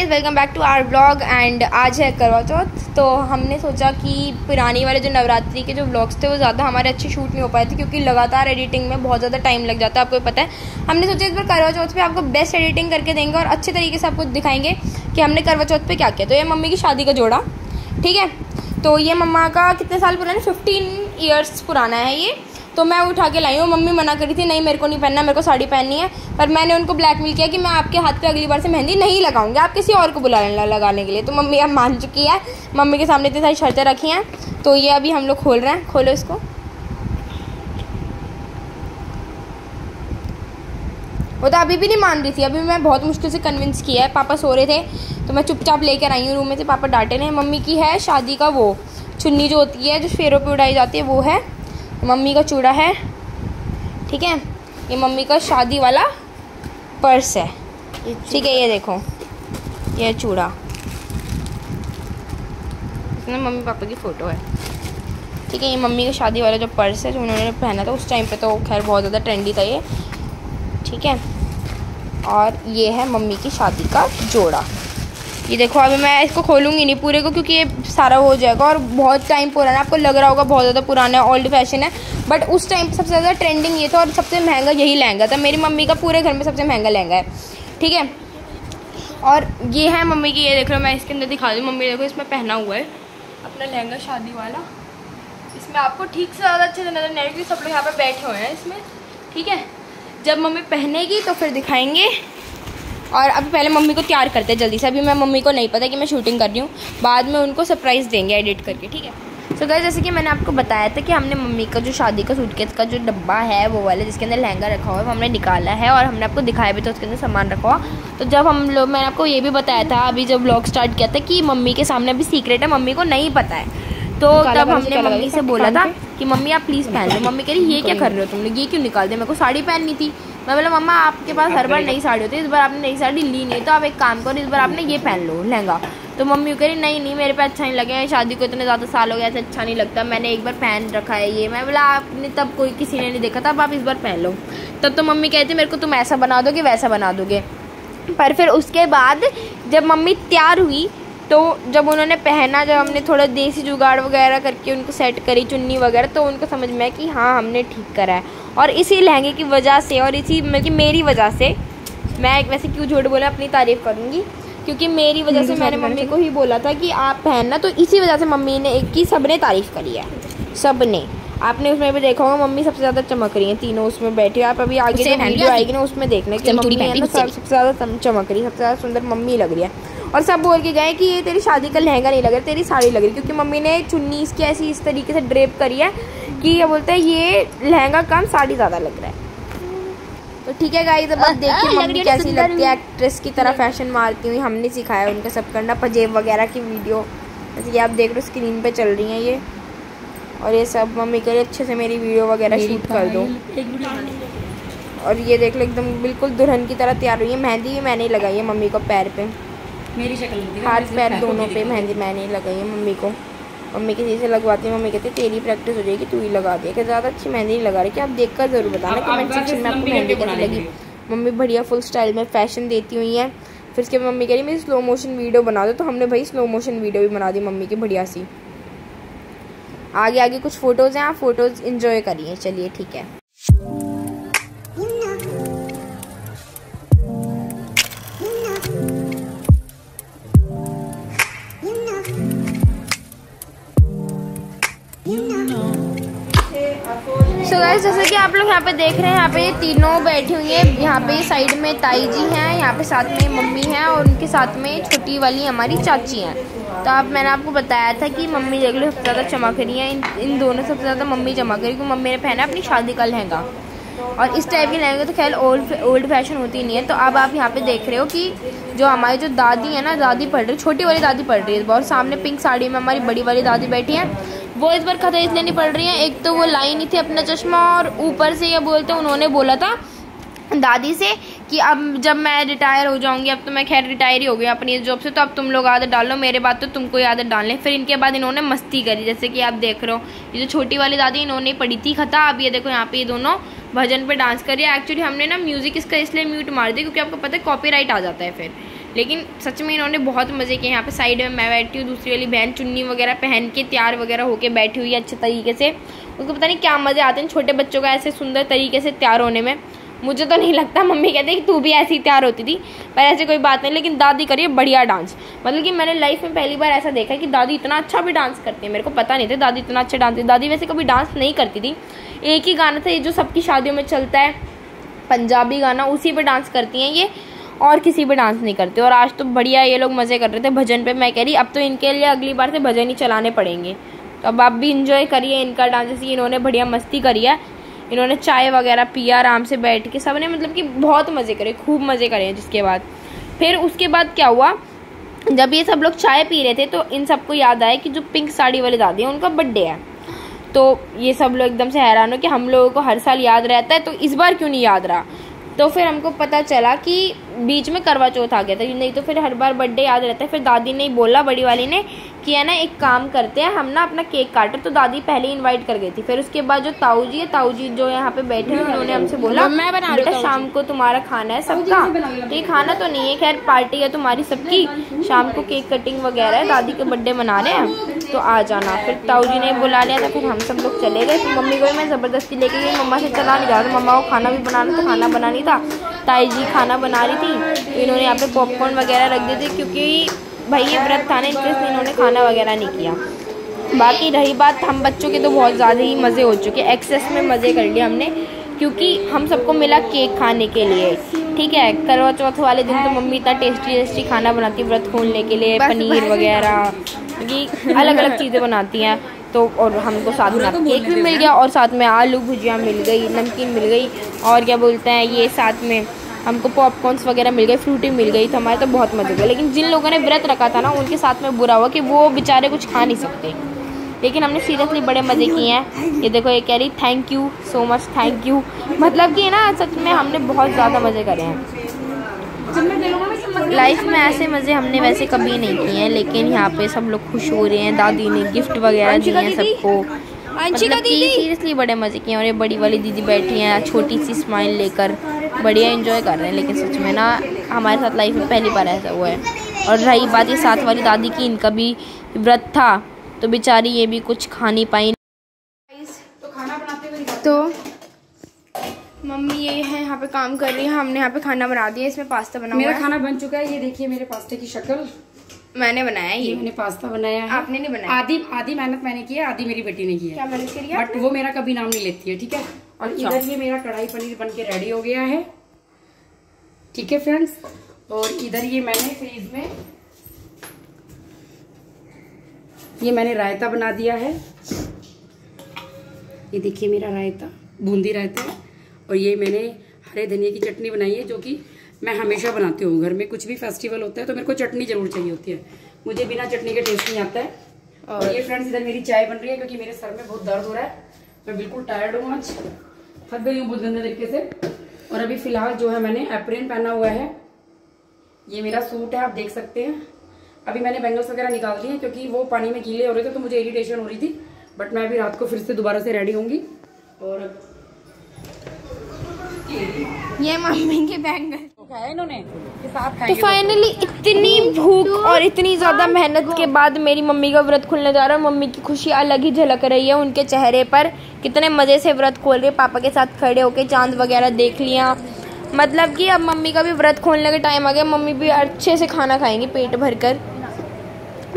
Guys, welcome back to our blog. And आज है करवा चौथ, तो हमने सोचा कि पुरानी वाले जो नवरात्रि के जो व्लॉग्स थे वो ज़्यादा हमारे अच्छे शूट नहीं हो पाए थे, क्योंकि लगातार एडिटिंग में बहुत ज़्यादा टाइम लग जाता है, आपको पता है। हमने सोचा इस बार करवा चौथ पे आपको बेस्ट एडिटिंग करके देंगे और अच्छे तरीके से आपको दिखाएंगे कि हमने करवा चौथ पे क्या किया। तो ये मम्मी की शादी का जोड़ा, ठीक है। तो ये मम्मा का कितने साल पुराना, 15 ईयर्स पुराना है ये। तो मैं उठा के लाई हूँ। मम्मी मना करी थी, नहीं मेरे को नहीं पहनना, मेरे को साड़ी पहननी है। पर मैंने उनको ब्लैकमेल किया कि मैं आपके हाथ पे अगली बार से मेहंदी नहीं लगाऊंगी, आप किसी और को बुला लेना लगाने के लिए। तो मम्मी अब मान चुकी है। मम्मी के सामने इतनी सारी शर्तें रखी हैं, तो ये अभी हम लोग खोल रहे हैं। खोलो इसको। वो तो अभी भी नहीं मान रही थी, अभी मैं बहुत मुश्किल से कन्विंस किया है। पापा सो रहे थे तो मैं चुपचाप लेकर आई हूँ रूम में से, पापा डांटे ने। मम्मी की है शादी का वो चुन्नी जो होती है, जो फेरों पे उड़ाई जाती है, वो है। मम्मी का चूड़ा है, ठीक है। ये मम्मी का शादी वाला पर्स है, ठीक है। ये देखो, ये चूड़ा, इसमें मम्मी पापा की फ़ोटो है, ठीक है। ये मम्मी का शादी वाला जो पर्स है, जो उन्होंने पहना था उस टाइम पे, तो खैर बहुत ज़्यादा ट्रेंडी था ये, ठीक है। और ये है मम्मी की शादी का जोड़ा। ये देखो, अभी मैं इसको खोलूँगी नहीं पूरे को, क्योंकि ये सारा हो जाएगा और बहुत टाइम पुराना है। आपको लग रहा होगा बहुत ज़्यादा पुराना है, ओल्ड फैशन है, बट उस टाइम सबसे ज़्यादा ट्रेंडिंग ये था और सबसे महंगा यही लहंगा था। मेरी मम्मी का पूरे घर में सबसे महंगा लहंगा है, ठीक है। और ये है मम्मी की, ये देख रहे हो, मैं इसके अंदर दिखा दूँ। मम्मी देखो, इसमें पहना हुआ है अपना लहंगा शादी वाला। इसमें आपको ठीक से ज़्यादा अच्छे से नजर नहीं आएगी, सब लोग यहाँ पर बैठे हुए हैं इसमें, ठीक है। जब मम्मी पहनेगी तो फिर दिखाएंगे। और अभी पहले मम्मी को तैयार करते हैं जल्दी से। अभी मैं मम्मी को नहीं पता कि मैं शूटिंग कर रही हूँ, बाद में उनको सरप्राइज़ देंगे एडिट करके, ठीक है। सो गाइस, जैसे कि मैंने आपको बताया था कि हमने मम्मी का जो शादी का सूटकेस का जो डब्बा है वो वाला, जिसके अंदर लहंगा रखा हुआ है, वो हमने निकाला है और हमने आपको दिखाया भी था उसके अंदर सामान रखा हुआ। तो जब हम लोग, मैंने आपको ये भी बताया था अभी जब व्लॉग स्टार्ट किया था कि मम्मी के सामने अभी सीक्रेट है, मम्मी को नहीं पता है। तो तब हमने मम्मी से बोला था कि मम्मी आप प्लीज़ पहन लो। मम्मी कह रही ये क्या कर रहे हो तुम लोग, ये क्यों निकाल दे, मेरे को साड़ी पहननी थी। मैं बोला मम्मा आपके पास हर बार नई साड़ी होती है, इस बार आपने नई साड़ी ली नहीं, तो आप एक काम करो, इस बार आपने ये पहन लो लहंगा। तो मम्मी कह रही नहीं मेरे पे अच्छा नहीं लगे, शादी को इतने ज़्यादा साल हो गया, ऐसे अच्छा नहीं लगता, मैंने एक बार पहन रखा है ये। मैं बोला आपने तब कोई किसी ने नहीं देखा था, अब आप इस बार पहन लो। तब तो मम्मी कहती मेरे को तुम ऐसा बना दोगे वैसा बना दोगे। पर फिर उसके बाद जब मम्मी तैयार हुई, तो जब उन्होंने पहना, जब हमने थोड़ा देसी जुगाड़ वगैरह करके उनको सेट करी चुन्नी वगैरह, तो उनको समझ में आया कि हाँ हमने ठीक करा है। और इसी लहंगे की वजह से और इसी मेरी वजह से, मैं एक वैसे क्यों झूठ बोला, अपनी तारीफ़ करूँगी, क्योंकि मेरी वजह से मैंने मम्मी को ही बोला था कि आप पहनना, तो इसी वजह से मम्मी ने एक की सबने तारीफ़ करी है, सब ने। आपने उसमें भी देखा होगा मम्मी सबसे ज़्यादा चमक रही हैं, तीनों उसमें बैठी। आप अभी आगे जो वीडियो आएगी ना उसमें देखना कि मम्मी है ना सबसे ज़्यादा चमक रही है, सबसे ज़्यादा सुंदर मम्मी लग रही है। और सब बोल के गए कि ये तेरी शादी का लहंगा नहीं लग रहा, तेरी साड़ी लग रही, क्योंकि मम्मी ने चुन्नी इसकी ऐसी इस तरीके से ड्रेप करी है कि ये बोलते हैं ये लहंगा कम साड़ी ज़्यादा लग रहा है। तो ठीक है गाइस, अब देखिए मम्मी कैसी लगती है, एक्ट्रेस की तरह फैशन मारती हुई। हमने सिखाया उनका सब करना, पजेब वगैरह की वीडियो जैसे कि आप देख रहे हो स्क्रीन पे चल रही हैं ये। और ये सब मम्मी कह रही अच्छे से मेरी वीडियो वगैरह शूट कर दो। और ये देख लो एकदम बिल्कुल दुल्हन की तरह तैयार हुई है। मेहंदी भी मैंने ही लगाई है मम्मी को पैर पे, मेरी शक्ल हाथ पैर दोनों पे मेहंदी मैंने ही लगाई है मम्मी को। मम्मी किसी से लगवाती है, मम्मी कहती है तेरी प्रैक्टिस हो जाएगी, तू ही लगा दे। कि ज़्यादा अच्छी मेहंदी नहीं लगा रही, कि आप देख कर ज़रूर बताना कमेंट सेक्शन में आपको मेहंदी कैसी लगी। मम्मी बढ़िया फुल स्टाइल में फैशन देती हुई हैं। फिर उसके बाद मम्मी कह रही मेरी स्लो मोशन वीडियो बना दो, तो हमने भाई स्लो मोशन वीडियो भी बना दी मम्मी की बढ़िया सी। आगे आगे कुछ फ़ोटोज़ हैं, आप फ़ोटोज़ इंजॉय करिए। चलिए ठीक है। सो गाइस, जैसे कि आप लोग यहाँ पे देख रहे हैं, यहाँ पे तीनों बैठी हुई हैं। यहाँ पे साइड में ताई जी हैं, यहाँ पे साथ में मम्मी हैं और उनके साथ में छोटी वाली हमारी चाची हैं। तो मैंने आपको बताया था कि मम्मी देख लो सबसे ज़्यादा चमक रही हैं। इन दोनों सबसे ज़्यादा मम्मी चमक रही है, क्योंकि मम्मी ने पहना अपनी शादी का लहंगा। और इस टाइप के लहंगे तो खैर ओल्ड फैशन होती नहीं है। तो अब आप यहाँ पे देख रहे हो कि जो हमारी जो दादी है ना, दादी पढ़ रही, छोटी वाली दादी पढ़ रही है और सामने पिंक साड़ी में हमारी बड़ी वाली दादी बैठी हैं। वो इस बार खतरा इसलिए नहीं पढ़ रही हैं, एक तो वो लाई नहीं थी अपना चश्मा, और ऊपर से ये बोलते उन्होंने बोला था दादी से कि अब जब मैं रिटायर हो जाऊंगी, अब तो मैं खैर रिटायर ही हो गई अपनी जॉब से, तो अब तुम लोग आदत डाल लो, मेरे बाद तो तुमको ही आदत डालने। फिर इनके बाद इन्होंने मस्ती करी, जैसे कि आप देख रहे हो ये जो छोटी वाली दादी इन्होंने पढ़ी थी खता। अब ये देखो यहाँ पे ये दोनों भजन पे डांस कर रही है। एक्चुअली हमने ना म्यूज़िक इसका इसलिए म्यूट मार दिया क्योंकि आपको पता है कॉपीराइट आ जाता है फिर, लेकिन सच में इन्होंने बहुत मज़े किए। यहाँ पे साइड में मैं बैठी हूँ, दूसरी वाली बहन चुन्नी वगैरह पहन के तैयार वगैरह होके बैठी हुई है अच्छे तरीके से। उनको पता नहीं क्या मज़े आते हैं छोटे बच्चों का ऐसे सुंदर तरीके से तैयार होने में। मुझे तो नहीं लगता, मम्मी कहते हैं कि तू भी ऐसी तैयार होती थी, पर ऐसे कोई बात नहीं। लेकिन दादी करिए बढ़िया डांस, मतलब कि मैंने लाइफ में पहली बार ऐसा देखा कि दादी इतना अच्छा भी डांस करती है। मेरे को पता नहीं था दादी इतना अच्छा डांस थी। दादी वैसे कभी डांस नहीं करती थी, एक ही गाना था ये जो सबकी शादियों में चलता है, पंजाबी गाना, उसी पे डांस करती हैं ये, और किसी पे डांस नहीं करते। और आज तो बढ़िया ये लोग मज़े कर रहे थे भजन पे। मैं कह रही अब तो इनके लिए अगली बार से भजन ही चलाने पड़ेंगे। तो अब आप भी इंजॉय करिए इनका डांस, जैसे इन्होंने बढ़िया मस्ती करी है। इन्होंने चाय वगैरह पिया आराम से बैठ के, सबने मतलब कि बहुत मज़े करे, खूब मज़े करे हैं। जिसके बाद फिर उसके बाद क्या हुआ, जब ये सब लोग चाय पी रहे थे तो इन सबको याद आया कि जो पिंक साड़ी वाली दादी है उनका बर्थडे है। तो ये सब लोग एकदम से हैरान हो कि हम लोगों को हर साल याद रहता है तो इस बार क्यों नहीं याद रहा। तो फिर हमको पता चला कि बीच में करवा चौथ आ गया था, नहीं तो फिर हर बार बर्थडे याद रहता है। फिर दादी ने बोला, बड़ी वाली ने, कि है ना एक काम करते हैं हम ना अपना केक काटे। तो दादी पहले ही इनवाइट कर गई थी। फिर उसके बाद जो ताऊ जी है, ताऊ जी जो यहाँ पे बैठे हैं, उन्होंने हमसे बोला बेटा शाम को तुम्हारा खाना है सबका। तो ये खाना तो नहीं है, खैर पार्टी है तुम्हारी सबकी, शाम को केक कटिंग वगैरह है, दादी के बर्थडे मना रहे हैं तो आ जाना। फिर ताऊ जी ने बुला लिया था, फिर हम सब लोग चले गए। फिर मम्मी को मैं ज़बरदस्ती लेके गई, मम्मा से चला नहीं जा रहा था, मम्मा को खाना भी बनाना था, खाना बना नहीं था। ताई जी खाना बना रही थी तो इन्होंने यहाँ पे पॉपकॉर्न वगैरह रख दिए थे, क्योंकि भाई ये व्रत था ना, इसलिए इन्होंने खाना वगैरह नहीं किया। बाकी रही बात हम बच्चों के, तो बहुत ज़्यादा ही मज़े हो चुके, एक्सेस में मज़े कर लिए हमने, क्योंकि हम सबको मिला केक खाने के लिए। ठीक है, करवा चौथ वाले दिन तो मम्मी इतना टेस्टी टेस्टी खाना बनाती है व्रत खोलने के लिए, पनीर वगैरह, क्योंकि अलग अलग चीज़ें बनाती हैं। तो और हमको साथ में केक भी मिल गया, और साथ में आलू भुजिया मिल गई, नमकीन मिल गई, और क्या बोलते हैं ये, साथ में हमको पॉपकॉर्न्स वगैरह मिल गए, फ्रूटी मिल गई। तो हमारे तो बहुत मज़े हुए। लेकिन जिन लोगों ने व्रत रखा था ना, उनके साथ में बुरा हुआ कि वो बेचारे कुछ खा नहीं सकते। लेकिन हमने सीरियसली बड़े मज़े किए हैं। ये देखो, ये कह रही thank you so much, thank you, मतलब कि ना सच में हमने बहुत ज़्यादा मज़े करे हैं। लाइफ में ऐसे मज़े हमने वैसे कभी नहीं किए हैं, लेकिन यहाँ पे सब लोग खुश हो रहे हैं। दादी ने गिफ्ट वगैरह दिए हैं सबको, मतलब कि सीरियसली बड़े मज़े किए हैं। और ये बड़ी वाली दीदी बैठी हैं छोटी सी स्माइल लेकर, बढ़िया एंजॉय कर रहे हैं। लेकिन सच में ना हमारे साथ लाइफ में पहली बार ऐसा हुआ है। और रही बात ये साथ वाली दादी की, इनका भी व्रत था तो बेचारी ये भी कुछ खा नहीं पाई। तो मम्मी ये है यहाँ पे काम कर रही है, हमने यहाँ पे खाना बना दिया। इसमें पास्ता बना हुआ है। मेरा खाना बन चुका है, ये देखिए मेरे पास्ते की शक्ल मैंने बनाया है। ये मैंने पास्ता बनाया है, आपने नहीं बनाया। आधी मेहनत मैंने की है, आधी मेरी बेटी ने की है। क्या मेहनत करी है? बट वो मेरा कभी नाम नहीं लेती है, ठीक है। और इधर ये मेरा कढ़ाई पनीर बन के रेडी हो गया है, ठीक है फ्रेंड्स। और इधर ये मैंने फ्रीज में ये मैंने रायता बना दिया है। ये देखिए मेरा रायता, बूंदी रायता है। और ये मैंने हरे धनिया की चटनी बनाई है, जो कि मैं हमेशा बनाती हूँ। घर में कुछ भी फेस्टिवल होता है तो मेरे को चटनी जरूर चाहिए होती है, मुझे बिना चटनी के टेस्ट नहीं आता है। और ये फ्रेंड्स इधर मेरी चाय बन रही है, क्योंकि मेरे सर में बहुत दर्द हो रहा है, मैं बिल्कुल टायर्ड हूँ, आज थक गई हूँ बहुत गंदे तरीके से। और अभी फिलहाल जो है मैंने एप्रिन पहना हुआ है, ये मेरा सूट है, आप देख सकते हैं। अभी मैंने बैंगल्स वगैरह निकाल दिए हैं, क्योंकि वो पानी में गीले हो रहे थे तो मुझे इरिटेशन हो रही थी। बट मैं अभी रात को फिर से दोबारा से रेडी होंगी। और ये मम्मी के बैंगल खाया इन्होंने के साथ। तो फाइनली इतनी भूख और इतनी ज़्यादा मेहनत के बाद मेरी मम्मी का व्रत खुलने जा रहा है। मम्मी की खुशी अलग ही झलक रही है उनके चेहरे पर, कितने मज़े से व्रत खोल रहे। पापा के साथ खड़े होके चांद वगैरह देख लिया, मतलब कि अब मम्मी का भी व्रत खोलने का टाइम आ गया। मम्मी भी अच्छे से खाना खाएंगी पेट भर कर,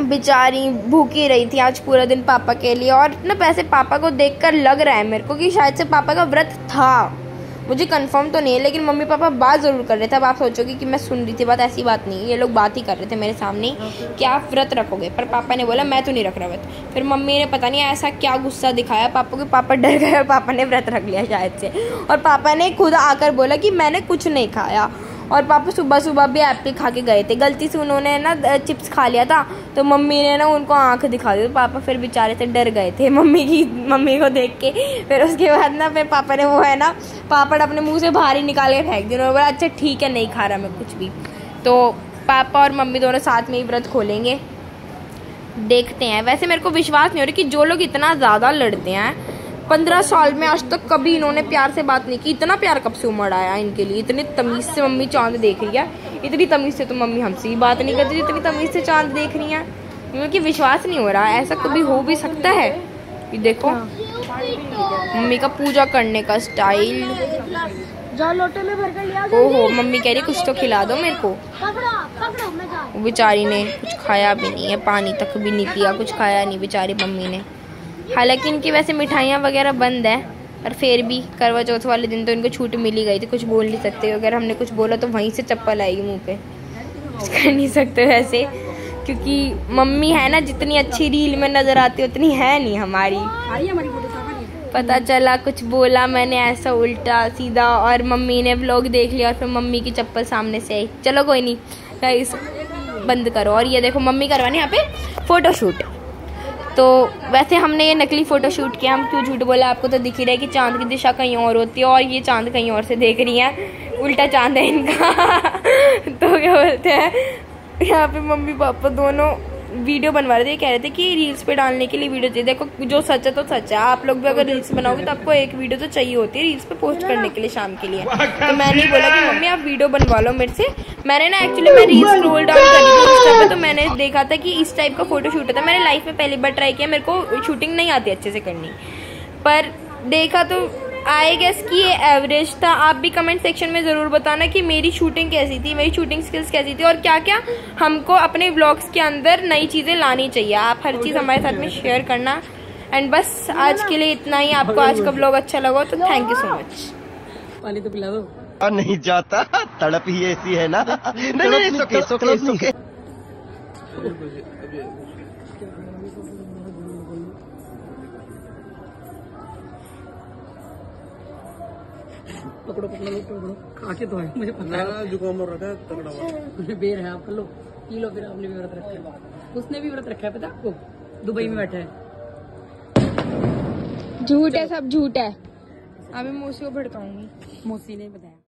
बेचारी भूखी रही थी आज पूरा दिन पापा के लिए। और ना वैसे पापा को देखकर लग रहा है मेरे को कि शायद से पापा का व्रत था, मुझे कंफर्म तो नहीं है, लेकिन मम्मी पापा बात ज़रूर कर रहे थे। अब आप सोचोगे कि मैं सुन रही थी बात, ऐसी बात नहीं है, ये लोग बात ही कर रहे थे मेरे सामने कि आप व्रत रखोगे। पर पापा ने बोला मैं तो नहीं रख रहा व्रत। फिर मम्मी ने पता नहीं ऐसा क्या गुस्सा दिखाया पापा को, पापा डर गए और पापा ने व्रत रख लिया शायद से। और पापा ने खुद आकर बोला कि मैंने कुछ नहीं खाया। और पापा सुबह सुबह भी एप्पल खा के गए थे, गलती से उन्होंने ना चिप्स खा लिया था, तो मम्मी ने ना उनको आंख दिखा दी। तो पापा फिर बेचारे से डर गए थे मम्मी को देख के। फिर उसके बाद ना फिर पापा ने वो है ना पापड़ अपने मुंह से बाहर ही निकाल के फेंक दिया। उन्होंने बोला अच्छा ठीक है, नहीं खा रहा मैं कुछ भी। तो पापा और मम्मी दोनों साथ में ही व्रत खोलेंगे, देखते हैं। वैसे मेरे को विश्वास नहीं हो रहा कि जो लोग इतना ज़्यादा लड़ते हैं 15 साल में आज तक कभी इन्होंने प्यार से बात नहीं की। इतना प्यार कब से उमड़ आया इनके लिए, इतने तमीज़ से मम्मी चांद देख रही है, इतनी तमीज से तो मम्मी हमसे ही बात नहीं करती जितनी तमीज से चांद देख रही है। क्योंकि विश्वास नहीं हो रहा, ऐसा कभी हो भी सकता है। ये देखो मम्मी का पूजा करने का स्टाइल। जाओ लोटे में भर कर लिया। ओहो मम्मी कह रही कुछ तो खिला दो मेरे को। वो बेचारी ने कुछ खाया भी नहीं है, पानी तक भी नहीं पिया, कुछ खाया नहीं बेचारी मम्मी ने। हालांकि इनकी वैसे मिठाइयाँ वगैरह बंद है, पर फिर भी करवा चौथ वाले दिन तो इनको छूट मिल ही गई थी, कुछ बोल नहीं सकते। अगर हमने कुछ बोला तो वहीं से चप्पल आएगी मुँह पे, कुछ कर नहीं सकते वैसे। क्योंकि मम्मी है ना, जितनी अच्छी रील में नजर आती है उतनी है नहीं हमारी। पता चला कुछ बोला मैंने ऐसा उल्टा सीधा और मम्मी ने व्लॉग देख लिया और फिर मम्मी की चप्पल सामने से आई। चलो कोई नहीं गाइस, बंद करो। और ये देखो मम्मी करवानी यहाँ पे फोटोशूट। तो वैसे हमने ये नकली फोटोशूट किया, हम क्यों झूठ बोला, आपको तो दिख ही रहा है कि चांद की दिशा कहीं और होती है और ये चांद कहीं और से देख रही है, उल्टा चांद है इनका। तो क्या बोलते हैं, यहाँ पे मम्मी पापा दोनों वीडियो बनवा रहे थे, कह रहे थे कि रील्स पे डालने के लिए वीडियो चाहिए। देखो जो सच है तो सच है, आप लोग भी अगर रील्स बनाओगे तो आपको एक वीडियो तो चाहिए होती है रील्स पे पोस्ट करने के लिए शाम के लिए। तो मैंने बोला कि मम्मी आप वीडियो बनवा लो मेरे से। मैंने ना एक्चुअली मैं रील्स स्क्रॉल डाउन कर रही थी इंस्टा पे, तो मैंने देखा था कि इस टाइप का फोटो शूट होता है। मैंने लाइफ में पहली बार ट्राई किया, मेरे को शूटिंग नहीं आती अच्छे से करनी, पर देखा तो आई गेस कि ये एवरेज था। आप भी कमेंट सेक्शन में ज़रूर बताना कि मेरी शूटिंग कैसी थी, मेरी शूटिंग स्किल्स कैसी थी और क्या क्या हमको अपने व्लॉग्स के अंदर नई चीज़ें लानी चाहिए। आप हर चीज़ हमारे साथ में शेयर करना। एंड बस आज के लिए इतना ही। आपको आज का व्लॉग अच्छा लगा तो थैंक यू सो मच। पानी तो पिला दो। नहीं जाता, तड़प ही ऐसी है ना। नहीं सोके। पकड़ो खा के तो है, मुझे पता है जुकाम हो रहा है तगड़ा हुआ। बेर है, आप कर लो, पी लो। फिर आपने भी व्रत रखा है, उसने भी व्रत रखा है, पता आपको, दुबई में बैठा है। झूठ है, सब झूठ है। अभी मौसी को भड़काऊंगी। मौसी ने बताया।